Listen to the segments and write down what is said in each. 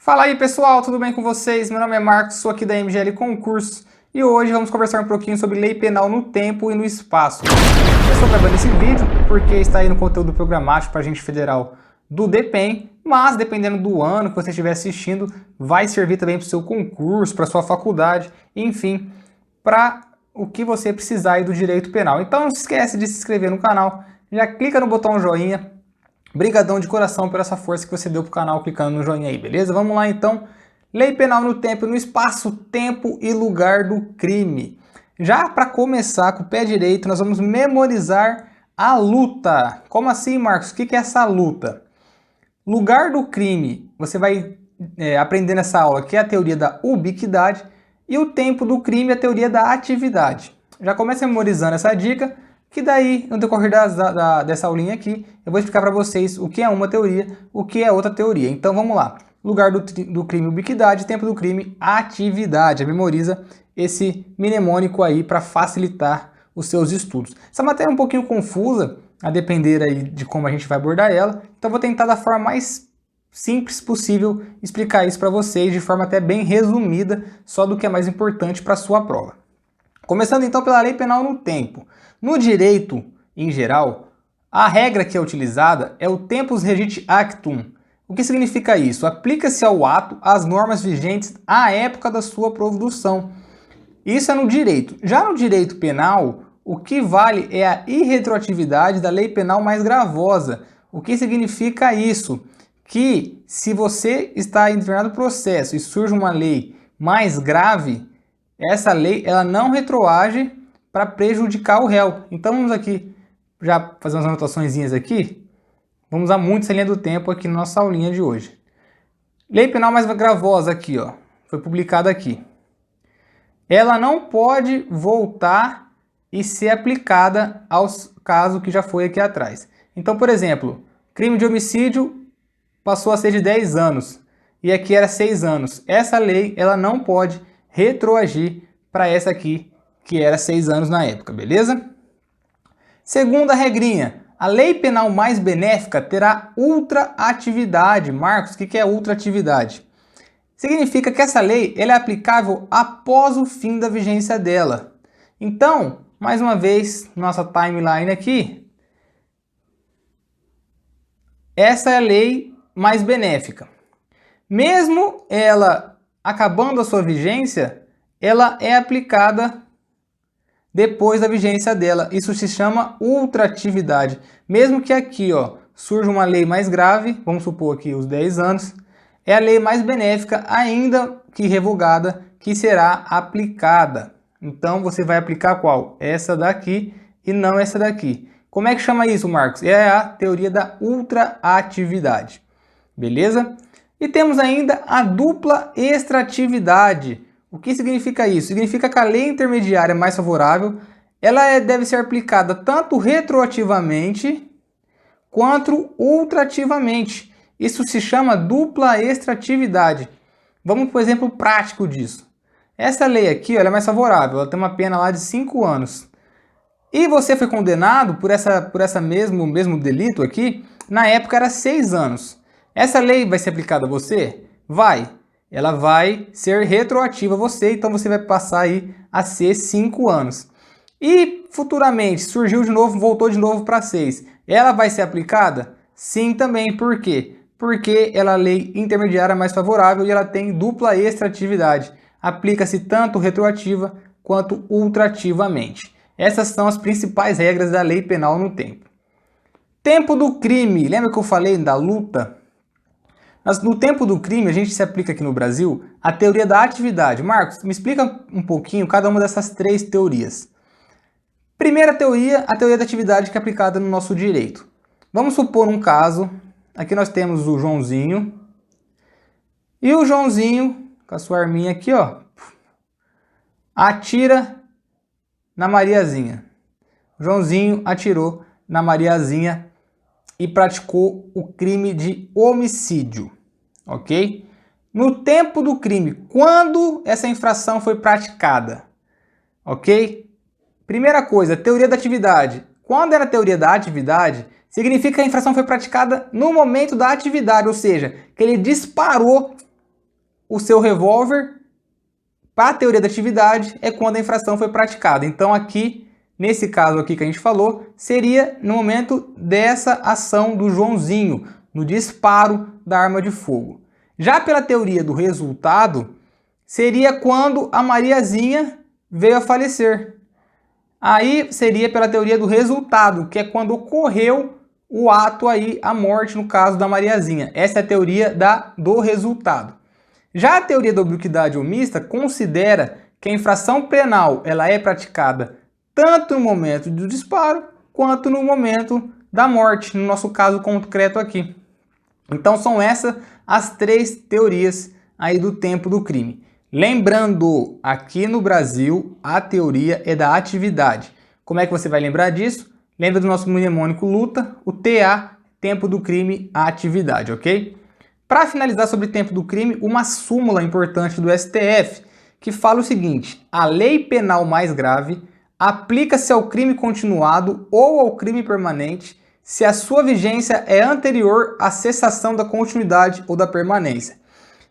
Fala aí pessoal, tudo bem com vocês? Meu nome é Marcos, sou aqui da MGL Concursos e hoje vamos conversar um pouquinho sobre lei penal no tempo e no espaço. Eu estou gravando esse vídeo porque está aí no conteúdo programático para a agente federal do DPEM, mas dependendo do ano que você estiver assistindo, vai servir também para o seu concurso, para a sua faculdade, enfim, para o que você precisar aí do direito penal. Então não se esquece de se inscrever no canal, já clica no botão joinha. Brigadão de coração por essa força que você deu pro canal clicando no joinha aí, beleza? Vamos lá então. Lei penal no tempo, no espaço, tempo e lugar do crime. Já para começar com o pé direito, nós vamos memorizar a luta. Como assim, Marcos? O que é essa luta? Lugar do crime, você vai aprender nessa aula que é a teoria da ubiquidade e o tempo do crime, a teoria da atividade. Já comece memorizando essa dica, que daí, no decorrer dessa aulinha aqui, eu vou explicar para vocês o que é uma teoria, o que é outra teoria. Então vamos lá. Lugar do crime, ubiquidade, tempo do crime, atividade. Memoriza esse mnemônico aí para facilitar os seus estudos. Essa matéria é um pouquinho confusa, a depender aí de como a gente vai abordar ela. Então vou tentar da forma mais simples possível explicar isso para vocês, de forma até bem resumida, só do que é mais importante para a sua prova. Começando então pela lei penal no tempo. No direito, em geral, a regra que é utilizada é o tempus regit actum. O que significa isso? Aplica-se ao ato as normas vigentes à época da sua produção. Isso é no direito. Já no direito penal, o que vale é a irretroatividade da lei penal mais gravosa. O que significa isso? Que se você está em determinado processo e surge uma lei mais grave, essa lei ela não retroage para prejudicar o réu. Então vamos aqui já fazer umas anotações aqui. Vamos usar muito essa linha do tempo aqui na nossa aulinha de hoje. Lei penal mais gravosa aqui, ó, foi publicada aqui. Ela não pode voltar e ser aplicada aos casos que já foi aqui atrás. Então, por exemplo, crime de homicídio passou a ser de 10 anos e aqui era 6 anos. Essa lei ela não pode retroagir para essa aqui, que era 6 anos na época, beleza? Segunda regrinha, a lei penal mais benéfica terá ultraatividade. Marcos, o que é ultraatividade? Significa que essa lei ela é aplicável após o fim da vigência dela. Então, mais uma vez, nossa timeline aqui, essa é a lei mais benéfica. Mesmo ela acabando a sua vigência, ela é aplicada depois da vigência dela. Isso se chama ultraatividade. Mesmo que aqui, ó, surja uma lei mais grave, vamos supor aqui os 10 anos, é a lei mais benéfica, ainda que revogada, que será aplicada. Então você vai aplicar qual? Essa daqui e não essa daqui. Como é que chama isso, Marcos? É a teoria da ultraatividade. Beleza? E temos ainda a dupla extratividade. O que significa isso? Significa que a lei intermediária mais favorável, ela deve ser aplicada tanto retroativamente quanto ultrativamente. Isso se chama dupla extratividade. Vamos para o exemplo prático disso. Essa lei aqui ela é mais favorável, ela tem uma pena lá de 5 anos. E você foi condenado por essa mesmo delito aqui, na época era 6 anos. Essa lei vai ser aplicada a você? Vai. Ela vai ser retroativa a você, então você vai passar aí a ser 5 anos. E futuramente surgiu de novo, voltou de novo para 6. Ela vai ser aplicada? Sim também. Por quê? Porque ela é a lei intermediária mais favorável e ela tem dupla extratividade. Aplica-se tanto retroativa quanto ultrativamente. Essas são as principais regras da lei penal no tempo. Tempo do crime. Lembra que eu falei da luta? No tempo do crime, a gente se aplica aqui no Brasil a teoria da atividade. Marcos, me explica um pouquinho cada uma dessas 3 teorias. Primeira teoria, a teoria da atividade que é aplicada no nosso direito. Vamos supor um caso, aqui nós temos o Joãozinho, e o Joãozinho, com a sua arminha aqui, ó, atira na Mariazinha. O Joãozinho atirou na Mariazinha e praticou o crime de homicídio. Ok? No tempo do crime, quando essa infração foi praticada? Ok? Primeira coisa, teoria da atividade. Quando era a teoria da atividade, significa que a infração foi praticada no momento da atividade, ou seja, que ele disparou o seu revólver, para a teoria da atividade, é quando a infração foi praticada. Então aqui, nesse caso aqui que a gente falou, seria no momento dessa ação do Joãozinho, no disparo da arma de fogo. Já pela teoria do resultado, seria quando a Mariazinha veio a falecer. Aí seria pela teoria do resultado, que é quando ocorreu o ato aí, a morte no caso da Mariazinha. Essa é a teoria do resultado. Já a teoria da ubiquidade omissa considera que a infração penal ela é praticada tanto no momento do disparo quanto no momento da morte, no nosso caso concreto aqui. Então são essas as três teorias aí do tempo do crime. Lembrando, aqui no Brasil, a teoria é da atividade. Como é que você vai lembrar disso? Lembra do nosso mnemônico luta, o TA, tempo do crime, a atividade, ok? Para finalizar sobre tempo do crime, uma súmula importante do STF, que fala o seguinte: a lei penal mais grave aplica-se ao crime continuado ou ao crime permanente se a sua vigência é anterior à cessação da continuidade ou da permanência.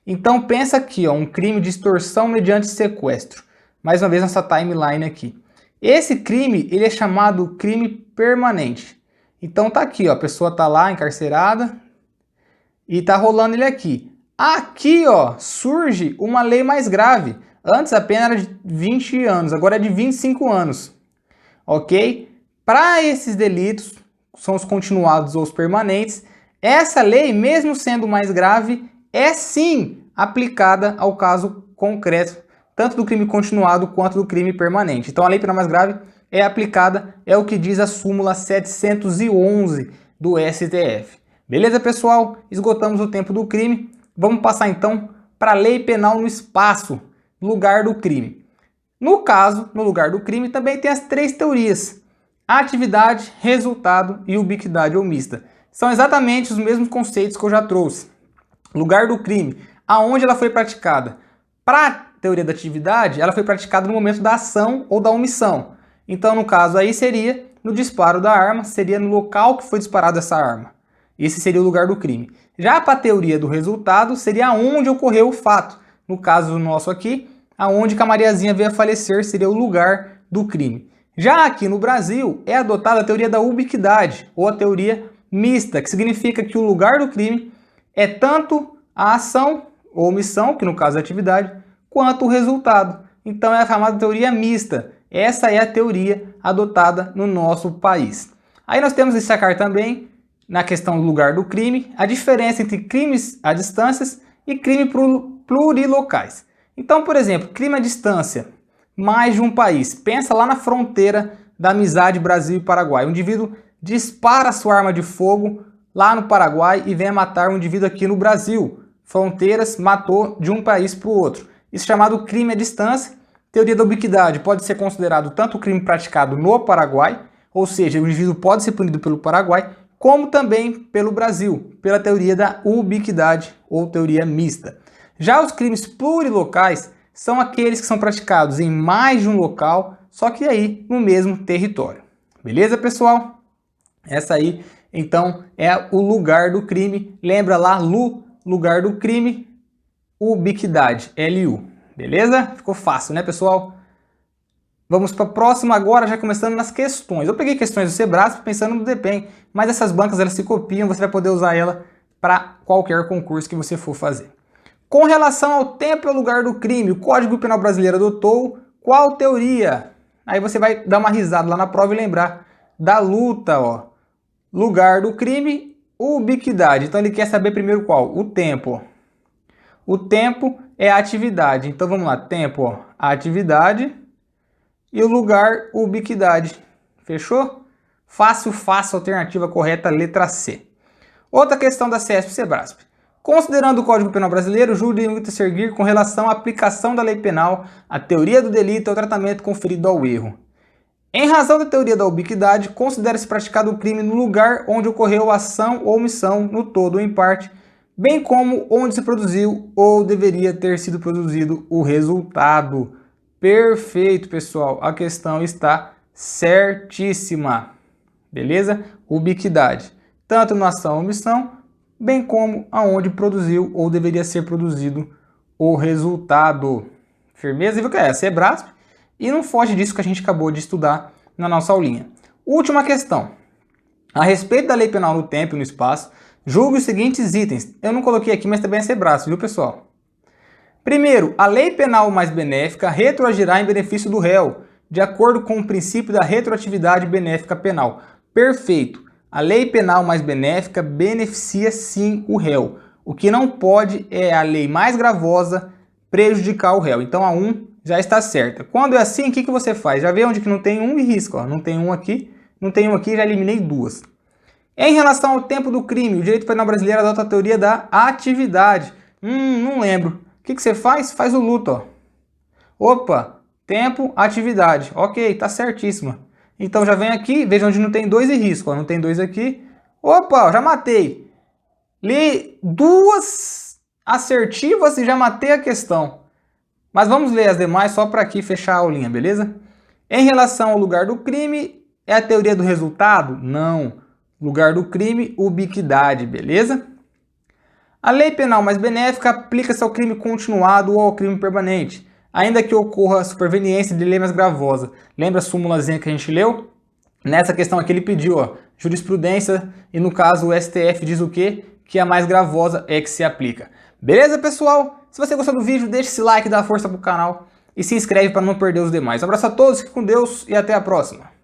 Então pensa aqui, ó, um crime de extorsão mediante sequestro. Mais uma vez nossa timeline aqui. Esse crime, ele é chamado crime permanente. Então tá aqui, ó, a pessoa tá lá encarcerada e tá rolando ele aqui. Aqui, ó, surge uma lei mais grave. Antes a pena era de 20 anos, agora é de 25 anos. Ok? Para esses delitos, são os continuados ou os permanentes, essa lei, mesmo sendo mais grave, é sim aplicada ao caso concreto, tanto do crime continuado quanto do crime permanente. Então a lei penal mais grave é aplicada, é o que diz a súmula 711 do STF. Beleza, pessoal? Esgotamos o tempo do crime. Vamos passar então para a lei penal no espaço, lugar do crime. No caso, no lugar do crime, também tem as três teorias: atividade, resultado e ubiquidade omissa. São exatamente os mesmos conceitos que eu já trouxe. Lugar do crime, aonde ela foi praticada. Para a teoria da atividade, ela foi praticada no momento da ação ou da omissão. Então, no caso aí, seria no disparo da arma, seria no local que foi disparada essa arma. Esse seria o lugar do crime. Já para a teoria do resultado, seria onde ocorreu o fato. No caso nosso aqui, aonde a Mariazinha veio a falecer, seria o lugar do crime. Já aqui no Brasil, é adotada a teoria da ubiquidade, ou a teoria mista, que significa que o lugar do crime é tanto a ação ou omissão, que no caso é a atividade, quanto o resultado. Então é a chamada teoria mista. Essa é a teoria adotada no nosso país. Aí nós temos que destacar também, na questão do lugar do crime, a diferença entre crimes a distâncias e crime plurilocais. Então, por exemplo, crime à distância, mais de um país. Pensa lá na fronteira da amizade Brasil e Paraguai. O indivíduo dispara sua arma de fogo lá no Paraguai e vem a matar um indivíduo aqui no Brasil. Fronteiras, matou de um país para o outro. Isso é chamado crime à distância. Teoria da ubiquidade, pode ser considerado tanto o crime praticado no Paraguai, ou seja, o indivíduo pode ser punido pelo Paraguai, como também pelo Brasil, pela teoria da ubiquidade ou teoria mista. Já os crimes plurilocais são aqueles que são praticados em mais de um local, só que aí no mesmo território. Beleza, pessoal? Essa aí, então, é o lugar do crime. Lembra lá, lugar do crime, ubiquidade, LU. Beleza? Ficou fácil, né, pessoal? Vamos para a próxima agora, já começando nas questões. Eu peguei questões do Sebrasp pensando no DEPEN, mas essas bancas elas se copiam, você vai poder usar ela para qualquer concurso que você for fazer. Com relação ao tempo e ao lugar do crime, o Código Penal Brasileiro adotou qual teoria? Aí você vai dar uma risada lá na prova e lembrar da luta, ó. Lugar do crime, ubiquidade. Então ele quer saber primeiro qual? O tempo. O tempo é a atividade. Então vamos lá, tempo, ó, a atividade. E o lugar, ubiquidade. Fechou? Fácil, alternativa correta, letra C. Outra questão da CESP-Sebrasp. Considerando o Código Penal Brasileiro, o júri limita seguir com relação à aplicação da lei penal, a teoria do delito e ao tratamento conferido ao erro. Em razão da teoria da ubiquidade, considera-se praticado o crime no lugar onde ocorreu a ação ou omissão, no todo ou em parte, bem como onde se produziu ou deveria ter sido produzido o resultado. Perfeito, pessoal. A questão está certíssima. Beleza? Ubiquidade. Tanto na ação ou omissão, bem como aonde produziu ou deveria ser produzido o resultado. Firmeza? E viu que é SEBRASP e não foge disso que a gente acabou de estudar na nossa aulinha. Última questão. A respeito da lei penal no tempo e no espaço, julgue os seguintes itens. Eu não coloquei aqui, mas também é SEBRASP, viu, pessoal? Primeiro, a lei penal mais benéfica retroagirá em benefício do réu, de acordo com o princípio da retroatividade benéfica penal. Perfeito. A lei penal mais benéfica beneficia sim o réu. O que não pode é a lei mais gravosa prejudicar o réu. Então a 1 já está certa. Quando é assim, o que você faz? Já vê onde que não tem um e risca. Ó. Não tem um aqui, não tem um aqui, já eliminei 2. Em relação ao tempo do crime, o direito penal brasileiro adota a teoria da atividade. Não lembro. O que você faz? Faz o luto. Ó. Opa, tempo, atividade. Ok, tá certíssima. Então já vem aqui, veja onde não tem 2 e risco. Ó. Não tem 2 aqui. Opa, já matei. Li 2 assertivas e já matei a questão. Mas vamos ler as demais só para aqui fechar a aulinha, beleza? Em relação ao lugar do crime, é a teoria do resultado? Não. Lugar do crime, ubiquidade, beleza? A lei penal mais benéfica aplica-se ao crime continuado ou ao crime permanente, ainda que ocorra a superveniência de lei mais gravosa. Lembra a súmulazinha que a gente leu? Nessa questão aqui ele pediu, ó, jurisprudência, e no caso o STF diz o quê? Que a mais gravosa é que se aplica. Beleza, pessoal? Se você gostou do vídeo, deixa esse like, dá força pro canal e se inscreve para não perder os demais. Um abraço a todos, fique com Deus e até a próxima.